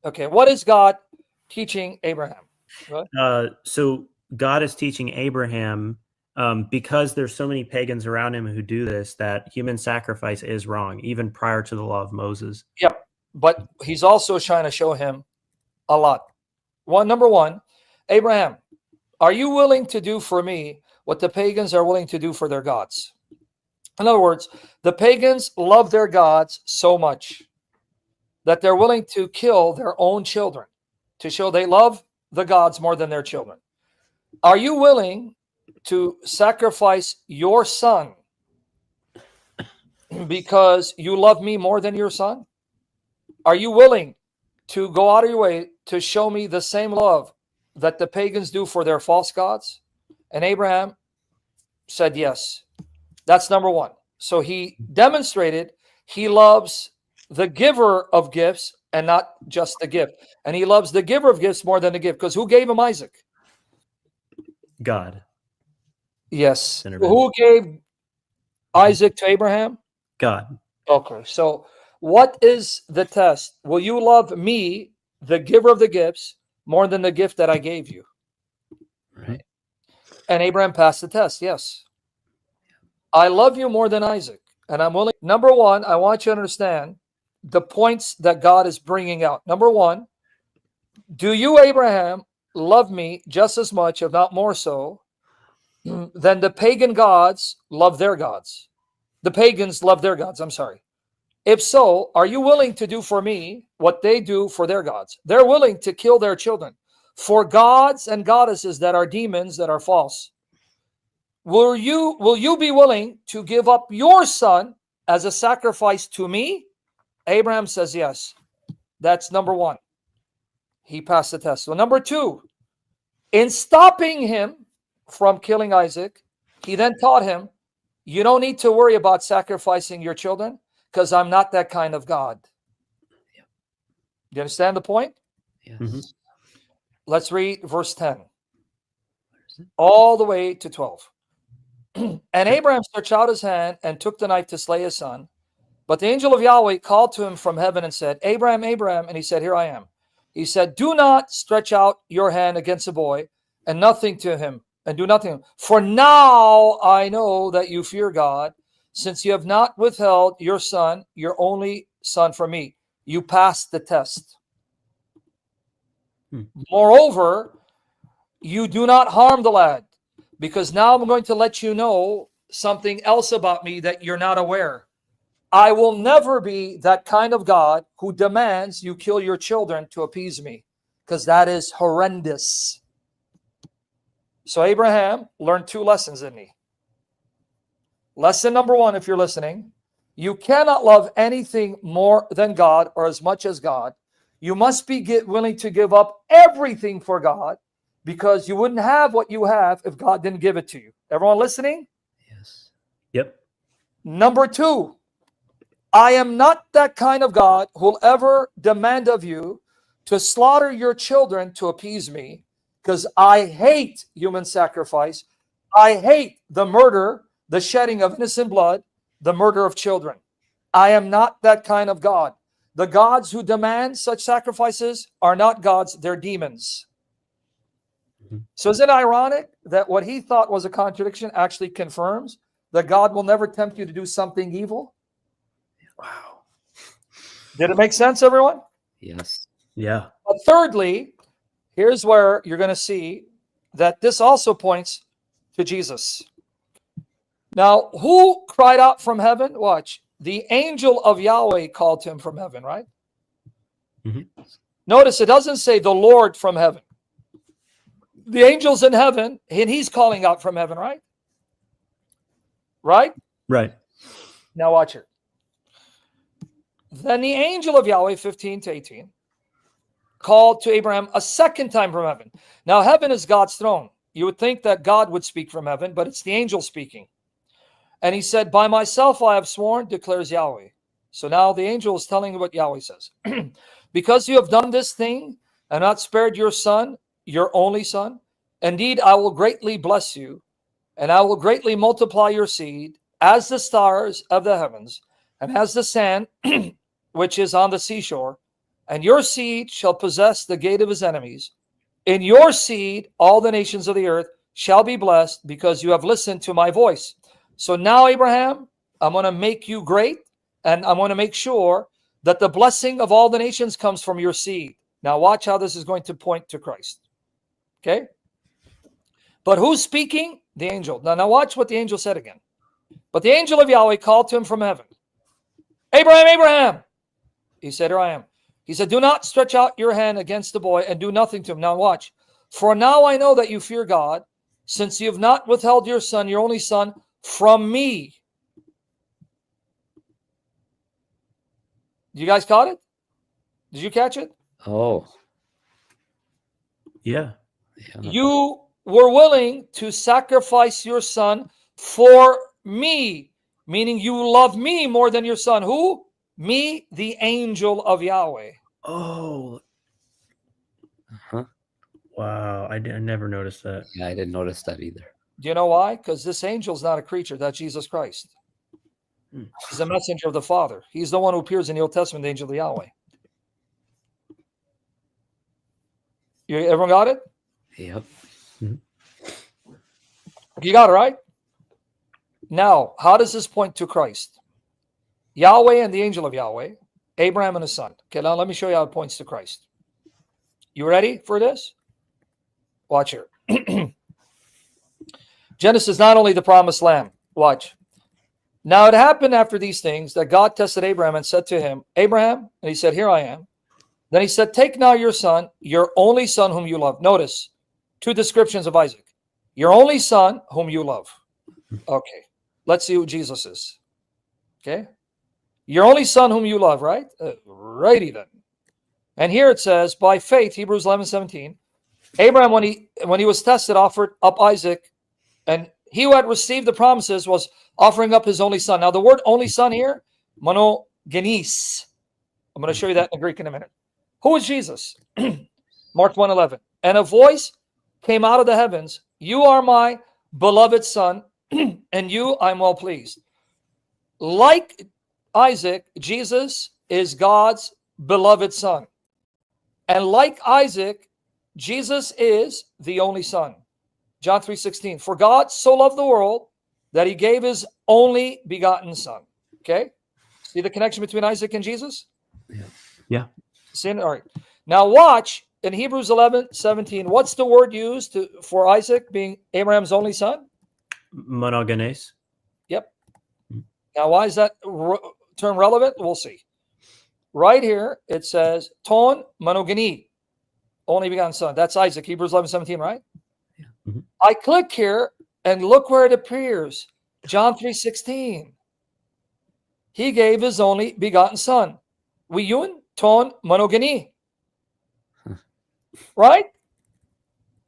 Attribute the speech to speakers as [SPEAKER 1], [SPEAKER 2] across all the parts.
[SPEAKER 1] Okay, what is God teaching Abraham? What?
[SPEAKER 2] So God is teaching Abraham, because there's so many pagans around him who do this, that human sacrifice is wrong, even prior to the law of Moses.
[SPEAKER 1] Yep. But he's also trying to show him a lot. Number one, Abraham, are you willing to do for me what the pagans are willing to do for their gods? In other words, the pagans love their gods so much that they're willing to kill their own children to show they love the gods more than their children. Are you willing to sacrifice your son because you love me more than your son? Are you willing to go out of your way to show me the same love that the pagans do for their false gods? And Abraham said yes. That's number one. So he demonstrated he loves the giver of gifts and not just the gift. And he loves the giver of gifts more than the gift. Because who gave him Isaac?
[SPEAKER 2] God.
[SPEAKER 1] Yes. Who gave Isaac to Abraham?
[SPEAKER 2] God.
[SPEAKER 1] Okay. So what is the test? Will you love me, the giver of the gifts, more than the gift that I gave you?
[SPEAKER 2] Right.
[SPEAKER 1] And Abraham passed the test. Yes. I love you more than Isaac. And I'm willing. Number one, I want you to understand the points that God is bringing out. Number one, do you, Abraham, love me just as much, if not more so, than the pagan gods love their gods? The pagans love their gods, I'm sorry. If so, are you willing to do for me what they do for their gods? They're willing to kill their children for gods and goddesses that are demons, that are false. Will you be willing to give up your son as a sacrifice to me? Abraham says yes. That's number one. He passed the test. So number two, in stopping him from killing Isaac, he then taught him, you don't need to worry about sacrificing your children because I'm not that kind of God. You understand the point?
[SPEAKER 3] Yes.
[SPEAKER 2] Mm-hmm.
[SPEAKER 1] Let's read verse 10 all the way to 12. And Abraham stretched out his hand and took the knife to slay his son. But the angel of Yahweh called to him from heaven and said, Abraham, Abraham. And he said, here I am. He said, do not stretch out your hand against the boy and nothing to him, and do nothing. For now I know that you fear God, since you have not withheld your son, your only son, from me. You passed the test. Moreover, you do not harm the lad, because now I'm going to let you know something else about me that you're not aware. I will never be that kind of God who demands you kill your children to appease me, because that is horrendous. So Abraham learned two lessons, didn't he? Lesson number one, if you're listening, you cannot love anything more than God or as much as God. You must be willing to give up everything for God, because you wouldn't have what you have if God didn't give it to you. Everyone listening?
[SPEAKER 3] Yes.
[SPEAKER 2] Yep.
[SPEAKER 1] Number two, I am not that kind of God who'll ever demand of you to slaughter your children to appease me, because I hate human sacrifice. I hate the murder, the shedding of innocent blood, the murder of children. I am not that kind of God. The gods who demand such sacrifices are not gods, they're demons. So isn't it ironic that what he thought was a contradiction actually confirms that God will never tempt you to do something evil?
[SPEAKER 3] Wow.
[SPEAKER 1] Did it make sense, everyone?
[SPEAKER 3] Yes.
[SPEAKER 2] Yeah.
[SPEAKER 1] But thirdly, here's where you're going to see that this also points to Jesus. Now, who cried out from heaven? Watch. The angel of Yahweh called to him from heaven, right?
[SPEAKER 2] Mm-hmm.
[SPEAKER 1] Notice it doesn't say the Lord from heaven. The angel's in heaven, and he's calling out from heaven, right? Right?
[SPEAKER 2] Right.
[SPEAKER 1] Now watch it. Then the angel of Yahweh, 15 to 18, called to Abraham a second time from heaven. Now heaven is God's throne. You would think that God would speak from heaven, but it's the angel speaking. And he said, by myself I have sworn, declares Yahweh. So now the angel is telling what Yahweh says. Because you have done this thing and not spared your son, your only son, indeed I will greatly bless you, and I will greatly multiply your seed as the stars of the heavens, and as the sand which is on the seashore, and your seed shall possess the gate of his enemies. In your seed, all the nations of the earth shall be blessed because you have listened to my voice. So now, Abraham, I'm going to make you great, and I'm going to make sure that the blessing of all the nations comes from your seed. Now watch how this is going to point to Christ. Okay? But who's speaking? The angel. Now watch what the angel said again. But the angel of Yahweh called to him from heaven. Abraham, Abraham. He said, here I am. He said, do not stretch out your hand against the boy and do nothing to him. Now watch. For now I know that you fear God, since you have not withheld your son, your only son, from me. You guys caught it? Did you catch it?
[SPEAKER 3] Oh.
[SPEAKER 2] Yeah.
[SPEAKER 1] You were willing to sacrifice your son for me, meaning you love me more than your son. Who? Me, the angel of Yahweh.
[SPEAKER 2] Oh,
[SPEAKER 3] Uh-huh.
[SPEAKER 2] wow. I never noticed that.
[SPEAKER 3] Yeah, I didn't notice that either.
[SPEAKER 1] Do you know why? Because this angel is not a creature. That's Jesus Christ. He's a messenger of the Father. He's the one who appears in the Old Testament, the angel of Yahweh. Everyone got it?
[SPEAKER 3] Yep.
[SPEAKER 1] You got it, right? Now, how does this point to Christ? Yahweh and the angel of Yahweh, Abraham and his son. Okay, now let me show you how it points to Christ. You ready for this? Watch here. Genesis, not only the promised lamb. Watch. Now it happened after these things that God tested Abraham and said to him, Abraham, and he said, here I am. Then he said, take now your son, your only son whom you love. Notice two descriptions of Isaac. Your only son whom you love. Okay, let's see who Jesus is. Okay, your only son whom you love, right? Righty then. And here it says, by faith, Hebrews 11:17, Abraham, when he was tested, offered up Isaac, and he who had received the promises was offering up his only son. Now the word only son here, monogenes. I'm going to show you that in the Greek in a minute. Who is Jesus? Mark 1:11. And a voice came out of the heavens, you are my beloved son, and you I'm well pleased. Like Isaac, Jesus is God's beloved son. And like Isaac, Jesus is the only son. John 3:16. For God so loved the world that he gave his only begotten son. Okay? See the connection between Isaac and Jesus?
[SPEAKER 2] Yeah.
[SPEAKER 1] See, all right. Now watch in Hebrews 11:17. What's the word used for Isaac being Abraham's only son?
[SPEAKER 2] Monogenes.
[SPEAKER 1] Yep. Now why is that term relevant? We'll see. Right here it says ton monogeny, only begotten son. That's Isaac. Hebrews 11:17, right?
[SPEAKER 3] Yeah.
[SPEAKER 2] Mm-hmm.
[SPEAKER 1] I click here and look where it appears. John 3:16. He gave his only begotten son. Wiyun ton monogeny. Right?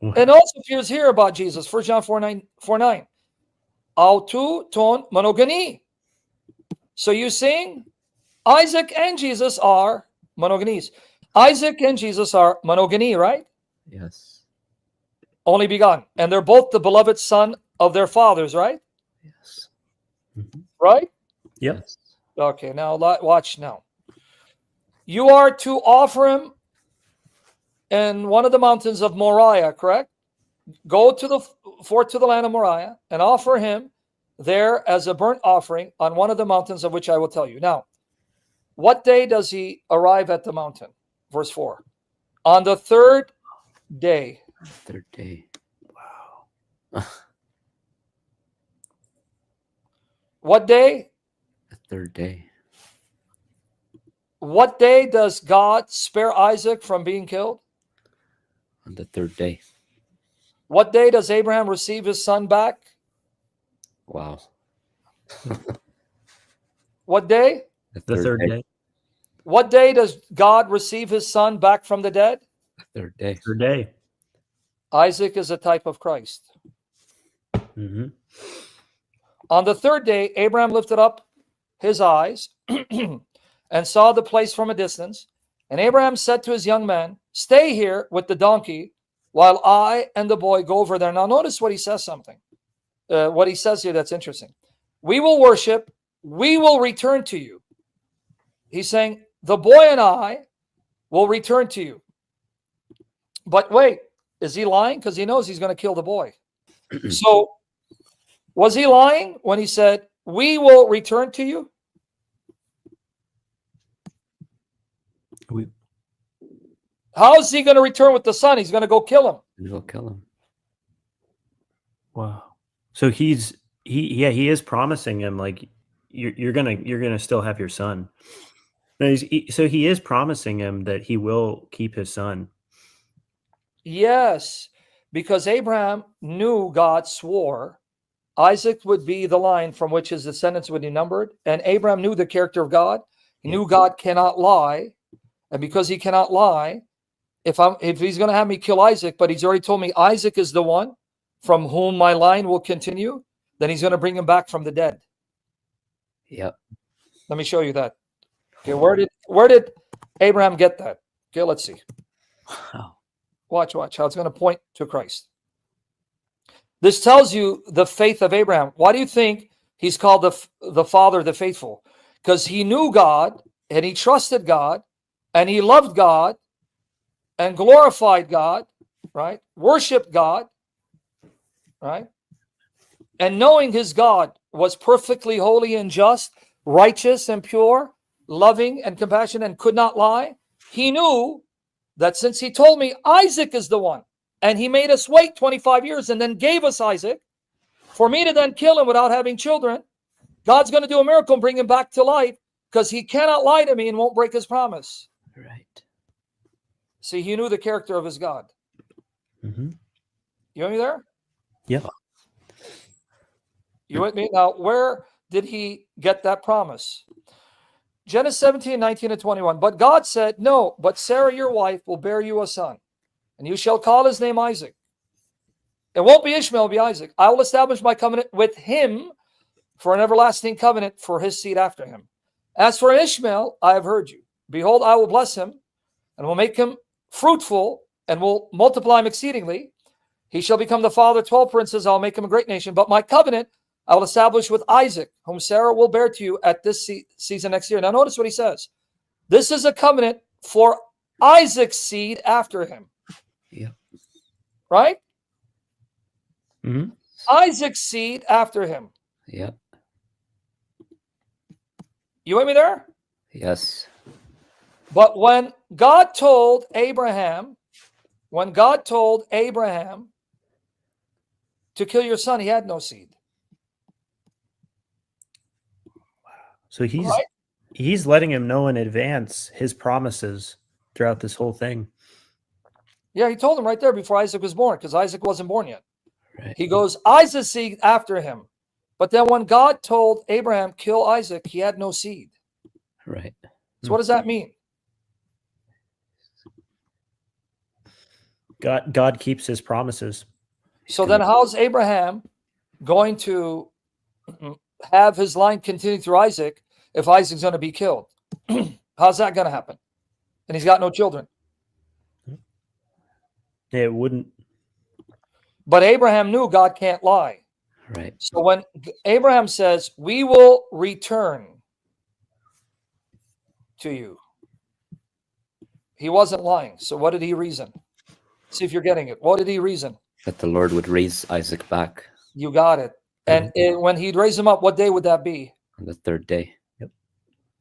[SPEAKER 1] And also appears here about Jesus. 1 John 4:9. Autu ton monogeny. So you seeing Isaac and Jesus are monogenes. Isaac and Jesus are monogeny, right?
[SPEAKER 3] Yes.
[SPEAKER 1] Only begotten. And they're both the beloved son of their fathers, right?
[SPEAKER 3] Yes.
[SPEAKER 1] Right?
[SPEAKER 2] Yep.
[SPEAKER 3] Yes.
[SPEAKER 1] Okay, now watch now. You are to offer him in one of the mountains of Moriah, correct? Go to the forth to the land of Moriah and offer him there as a burnt offering on one of the mountains of which I will tell you. Now, what day does he arrive at the mountain? Verse 4. On the third day.
[SPEAKER 3] Third day. Wow.
[SPEAKER 1] What day?
[SPEAKER 3] The third day.
[SPEAKER 1] What day does God spare Isaac from being killed?
[SPEAKER 3] On the third day.
[SPEAKER 1] What day does Abraham receive his son back?
[SPEAKER 3] Wow.
[SPEAKER 1] What day?
[SPEAKER 2] The third day.
[SPEAKER 1] What day does God receive his son back from the dead?
[SPEAKER 3] The third day.
[SPEAKER 2] Third day.
[SPEAKER 1] Isaac is a type of Christ.
[SPEAKER 2] Mm-hmm.
[SPEAKER 1] On the third day, Abraham lifted up his eyes and saw the place from a distance. And Abraham said to his young man, stay here with the donkey while I and the boy go over there. Now notice what he says something. What he says here that's interesting. We will worship. We will return to you. He's saying, the boy and I will return to you. But wait, is he lying? Because he knows he's going to kill the boy. So was he lying when he said, we will return to you? How is he going to return with the son? He's going to go kill him.
[SPEAKER 3] He'll kill him.
[SPEAKER 2] Wow. So he is promising him, like, you're gonna still have your son. No, so he is promising him that he will keep his son.
[SPEAKER 1] Yes, because Abraham knew God swore Isaac would be the line from which his descendants would be numbered, and Abraham knew the character of God. He knew God cannot lie, and because he cannot lie, if he's going to have me kill Isaac, but he's already told me Isaac is the one from whom my line will continue, then he's going to bring him back from the dead.
[SPEAKER 3] Yep.
[SPEAKER 1] Let me show you that. Okay, where did Abraham get that? Okay, let's see.
[SPEAKER 3] Wow.
[SPEAKER 1] Watch how it's going to point to Christ. This tells you the faith of Abraham. Why do you think he's called the father of the faithful? Because he knew God, and he trusted God, and he loved God, and glorified God, right? Worshiped God, right? And knowing his God was perfectly holy and just, righteous and pure, loving and compassionate, and could not lie, he knew that since he told me Isaac is the one, and he made us wait 25 years and then gave us Isaac, for me to then kill him without having children, God's going to do a miracle and bring him back to life, because he cannot lie to me and won't break his promise.
[SPEAKER 3] Right.
[SPEAKER 1] See, he knew the character of his God.
[SPEAKER 2] Mm-hmm.
[SPEAKER 1] You with me there?
[SPEAKER 2] Yeah.
[SPEAKER 1] You with me? Now, where did he get that promise? Genesis 17, 19 and 21. But God said, no, but Sarah, your wife, will bear you a son, and you shall call his name Isaac. It won't be Ishmael, it'll be Isaac. I will establish my covenant with him for an everlasting covenant for his seed after him. As for Ishmael, I have heard you. Behold, I will bless him, and will make him fruitful, and will multiply him exceedingly. He shall become the father of 12 princes. I'll make him a great nation. But my covenant I will establish with Isaac, whom Sarah will bear to you at this season next year. Now notice what he says. This is a covenant for Isaac's seed after him.
[SPEAKER 3] Yeah.
[SPEAKER 1] Right?
[SPEAKER 2] Mm-hmm.
[SPEAKER 1] Isaac's seed after him.
[SPEAKER 3] Yep.
[SPEAKER 1] You with me there?
[SPEAKER 3] Yes.
[SPEAKER 1] But when God told Abraham to kill your son, he had no seed.
[SPEAKER 2] So he's letting him know in advance his promises throughout this whole thing.
[SPEAKER 1] Yeah, he told him right there before Isaac was born, because Isaac wasn't born yet.
[SPEAKER 3] Right.
[SPEAKER 1] He goes, Isaac's seed after him. But then when God told Abraham, kill Isaac, he had no seed.
[SPEAKER 3] Right.
[SPEAKER 1] So what does that mean?
[SPEAKER 2] God keeps his promises.
[SPEAKER 1] So then how's Abraham going to have his line continue through Isaac if Isaac's going to be killed? How's that going to happen? And he's got no children.
[SPEAKER 2] It wouldn't.
[SPEAKER 1] But Abraham knew God can't lie.
[SPEAKER 3] Right.
[SPEAKER 1] So when Abraham says, we will return to you, he wasn't lying. So what did he reason? See if you're getting it. What did he reason?
[SPEAKER 3] That the Lord would raise Isaac back
[SPEAKER 1] You got it. And when he'd raise him up, what day would that be?
[SPEAKER 3] on the third day.
[SPEAKER 2] Yep.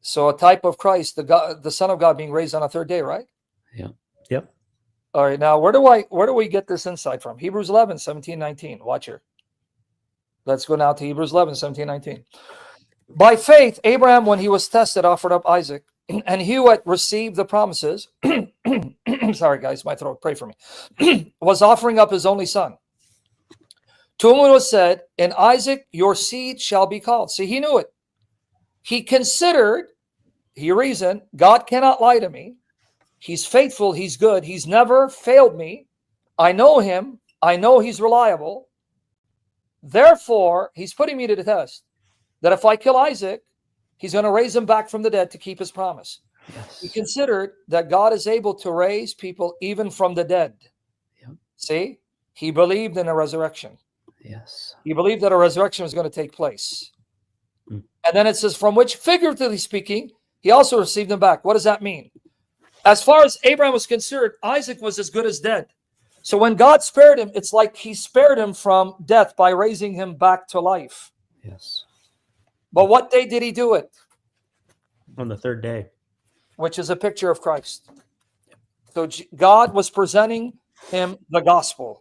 [SPEAKER 1] So a type of Christ, the Son of God being raised on a third day, right?
[SPEAKER 3] Yeah.
[SPEAKER 2] Yep.
[SPEAKER 1] All right. Now, where do we get this insight from? Hebrews 11, 17, 19. Watch here. Let's go now to Hebrews 11, 17, 19. By faith, Abraham, when he was tested, offered up Isaac, and he who had received the promises, sorry, guys, my throat, pray for me, was offering up his only son. To whom it was said, in Isaac your seed shall be called. See, he knew it. He considered, he reasoned, God cannot lie to me. He's faithful. He's good. He's never failed me. I know him. I know he's reliable. Therefore, he's putting me to the test that if I kill Isaac, he's going to raise him back from the dead to keep his promise.
[SPEAKER 3] Yes.
[SPEAKER 1] He considered that God is able to raise people even from the dead.
[SPEAKER 3] Yep.
[SPEAKER 1] See, he believed in a resurrection.
[SPEAKER 3] Yes.
[SPEAKER 1] He believed that a resurrection was going to take place.
[SPEAKER 2] Mm.
[SPEAKER 1] And then it says, from which, figuratively speaking, he also received them back. What does that mean? As far as Abraham was concerned, Isaac was as good as dead. So when God spared him, it's like he spared him from death by raising him back to life.
[SPEAKER 3] Yes.
[SPEAKER 1] But what day did he do it?
[SPEAKER 2] On the third day.
[SPEAKER 1] Which is a picture of Christ. So God was presenting him the gospel.